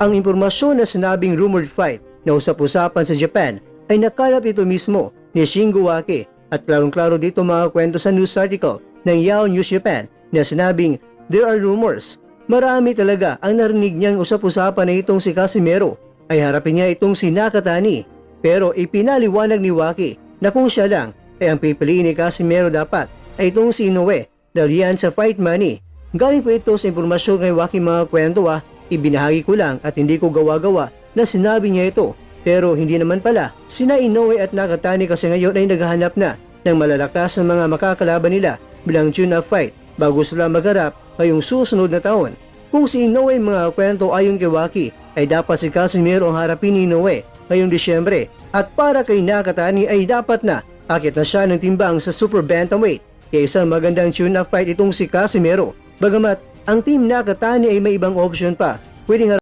Ang impormasyon na sinabing rumored fight na usap-usapan sa Japan ay nakalap ito mismo ni Shingo Waki at klarong-klaro dito mga kwento sa news article ng Yahoo News Japan na sinabing there are rumors. Marami talaga ang narinig niyang usap-usapan na itong si Casimero ay harapin niya itong si Nakatani. Pero ipinaliwanag ni Waki na kung siya lang ay ang pipiliin ni Casimero dapat ay itong si Inoue dahil yan sa fight money. Galing po ito sa impormasyon kay Waki mga kwento ibinahagi ko lang at hindi ko gawa-gawa na sinabi niya ito. Pero hindi naman pala, sina Inoue at Nakatani kasi ngayon ay naghahanap na ng malalakas na mga makakalaban nila bilang tune-up fight bago sila magharap ngayong susunod na taon. Kung si Inoue mga kwento ayon kay Waki ay dapat si Casimero ang harapin ni Inoue ngayong Disyembre at para kay Nakatani ay dapat na akit na siya ng timbang sa super bantamweight kaya isang magandang tune-up fight itong si Casimero. Bagamat ang team Nakatani ay may ibang option pa, pwedeng